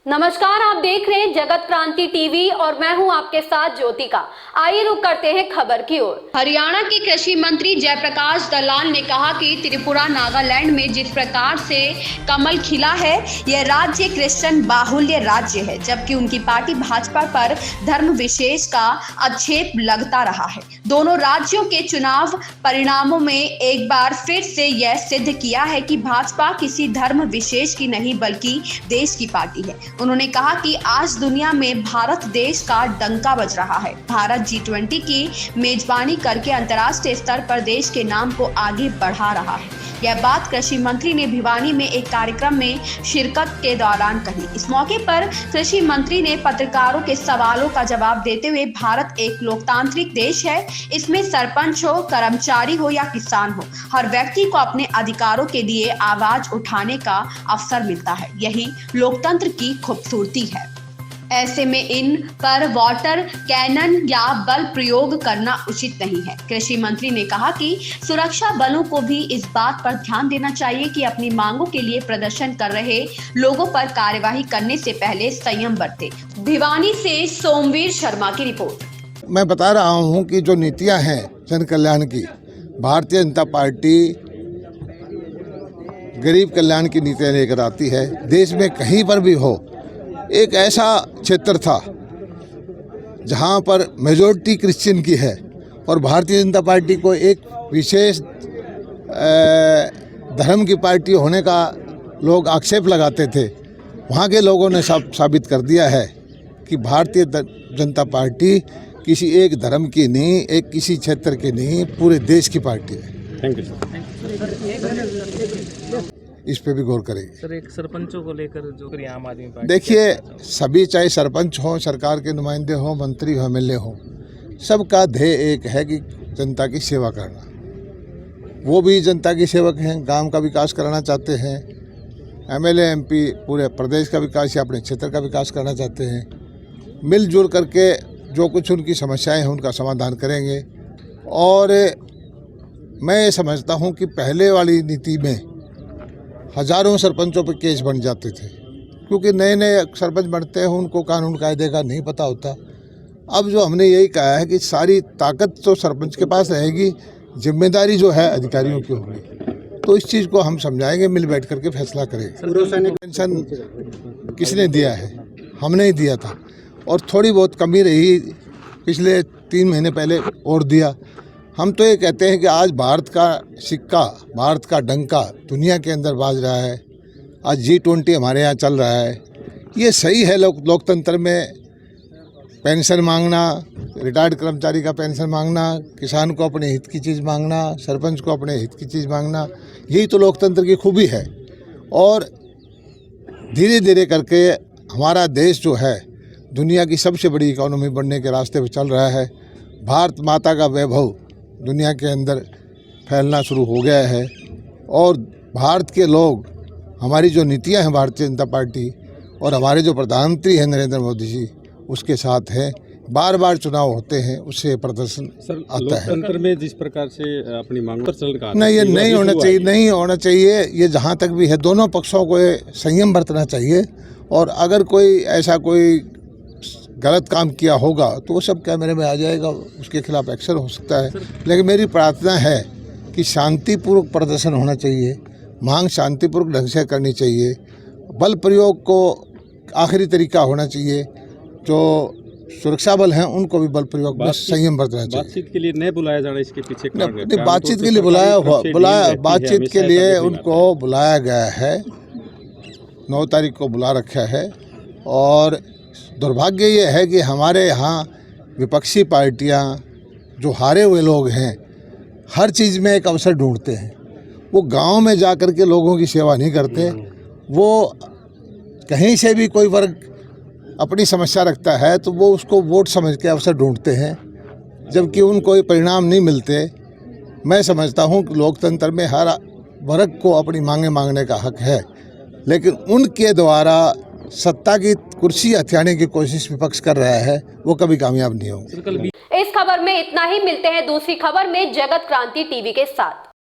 नमस्कार, आप देख रहे हैं जगत क्रांति टीवी और मैं हूं आपके साथ ज्योतिका। आइए रुक करते हैं खबर की ओर। हरियाणा के कृषि मंत्री जयप्रकाश दलाल ने कहा कि त्रिपुरा नागालैंड में जिस प्रकार से कमल खिला है, यह राज्य क्रिश्चियन बाहुल्य राज्य है, जबकि उनकी पार्टी भाजपा पर धर्म विशेष का आक्षेप लगता रहा है। दोनों राज्यों के चुनाव परिणामों में एक बार फिर से यह सिद्ध किया है कि भाजपा किसी धर्म विशेष की नहीं बल्कि देश की पार्टी है। उन्होंने कहा कि आज दुनिया में भारत देश का डंका बज रहा है। भारत G20 की मेजबानी करके अंतर्राष्ट्रीय स्तर पर देश के नाम को आगे बढ़ा रहा है। यह बात कृषि मंत्री ने भिवानी में एक कार्यक्रम में शिरकत के दौरान कही। इस मौके पर कृषि मंत्री ने पत्रकारों के सवालों का जवाब देते हुए भारत एक लोकतांत्रिक देश है, इसमें सरपंच हो, कर्मचारी हो या किसान हो, हर व्यक्ति को अपने अधिकारों के लिए आवाज उठाने का अवसर मिलता है। यही लोकतंत्र की खूबसूरती है। ऐसे में इन पर वाटर कैनन या बल प्रयोग करना उचित नहीं है। कृषि मंत्री ने कहा कि सुरक्षा बलों को भी इस बात पर ध्यान देना चाहिए कि अपनी मांगों के लिए प्रदर्शन कर रहे लोगों पर कार्यवाही करने से पहले संयम बरते। भिवानी से सोमवीर शर्मा की रिपोर्ट। मैं बता रहा हूं कि जो नीतियां हैं जन कल्याण की, भारतीय जनता पार्टी गरीब कल्याण की नीतियां लेकर आती है। देश में कहीं पर भी हो, एक ऐसा क्षेत्र था जहां पर मेजॉरिटी क्रिश्चियन की है और भारतीय जनता पार्टी को एक विशेष धर्म की पार्टी होने का लोग आक्षेप लगाते थे। वहां के लोगों ने साबित कर दिया है कि भारतीय जनता पार्टी किसी एक धर्म की नहीं, एक किसी क्षेत्र की नहीं, पूरे देश की पार्टी है। Thank you sir. इस पे भी गौर करेंगे सर, एक सरपंचों को लेकर जो आम आदमी पार्टी, देखिए, सभी चाहे सरपंच हो, सरकार के नुमाइंदे हो, मंत्री हो, MLA हो, सबका ध्येय एक है कि जनता की सेवा करना। वो भी जनता की सेवक हैं, गांव का विकास कराना चाहते हैं। MLA MP पूरे प्रदेश का विकास या अपने क्षेत्र का विकास करना चाहते हैं। मिलजुल करके जो कुछ उनकी समस्याएं हैं उनका समाधान करेंगे। और मैं ये समझता हूँ कि पहले वाली नीति में हजारों सरपंचों पर केस बन जाते थे, क्योंकि नए नए सरपंच बनते हैं, उनको कानून कायदे का नहीं पता होता। अब जो हमने यही कहा है कि सारी ताकत तो सरपंच के पास रहेगी, जिम्मेदारी जो है अधिकारियों की होगी। तो इस चीज़ को हम समझाएंगे, मिल बैठ करके फैसला करेंगे। पेंशन किसने दिया है? हमने ही दिया था, और थोड़ी बहुत कमी रही पिछले 3 महीने पहले और दिया। हम तो ये कहते हैं कि आज भारत का सिक्का, भारत का डंका दुनिया के अंदर बाज रहा है। आज G20 हमारे यहाँ चल रहा है। ये सही है लोकतंत्र में पेंशन मांगना, रिटायर्ड कर्मचारी का पेंशन मांगना, किसान को अपने हित की चीज़ मांगना, सरपंच को अपने हित की चीज़ मांगना, यही तो लोकतंत्र की खूबी है। और धीरे धीरे करके हमारा देश जो है दुनिया की सबसे बड़ी इकोनॉमी बनने के रास्ते पर चल रहा है। भारत माता का वैभव दुनिया के अंदर फैलना शुरू हो गया है, और भारत के लोग, हमारी जो नीतियां हैं भारतीय जनता पार्टी और हमारे जो प्रधानमंत्री हैं नरेंद्र मोदी जी, उसके साथ हैं। बार बार चुनाव होते हैं, उससे प्रदर्शन आता है। लोकतंत्र में जिस प्रकार से अपनी मांगों पर नहीं, ये नहीं होना चाहिए, नहीं होना चाहिए। ये जहाँ तक भी है, दोनों पक्षों को संयम बरतना चाहिए। और अगर कोई ऐसा कोई गलत काम किया होगा तो वो सब कैमरे में आ जाएगा, उसके खिलाफ एक्शन हो सकता है। लेकिन मेरी प्रार्थना है कि शांतिपूर्वक प्रदर्शन होना चाहिए, मांग शांतिपूर्वक ढंग से करनी चाहिए। बल प्रयोग को आखिरी तरीका होना चाहिए। जो सुरक्षा बल हैं उनको भी बल प्रयोग में संयम बरतना चाहिए। बातचीत के लिए नहीं बुलाया जाना, इसके पीछे नहीं, बातचीत के लिए बातचीत के लिए उनको बुलाया गया है। 9 तारीख को बुला रखा है। और दुर्भाग्य ये है कि हमारे यहाँ विपक्षी पार्टियाँ, जो हारे हुए लोग हैं, हर चीज़ में एक अवसर ढूंढते हैं। वो गांव में जा कर के लोगों की सेवा नहीं करते। वो कहीं से भी कोई वर्ग अपनी समस्या रखता है तो वो उसको वोट समझ के अवसर ढूंढते हैं, जबकि उनको परिणाम नहीं मिलते। मैं समझता हूँ कि लोकतंत्र में हर वर्ग को अपनी मांगें मांगने का हक है, लेकिन उनके द्वारा सत्ता की कुर्सी हथियाने की कोशिश विपक्ष कर रहा है, वो कभी कामयाब नहीं होगी। इस खबर में इतना ही। मिलते हैं दूसरी खबर में जगत क्रांति टीवी के साथ।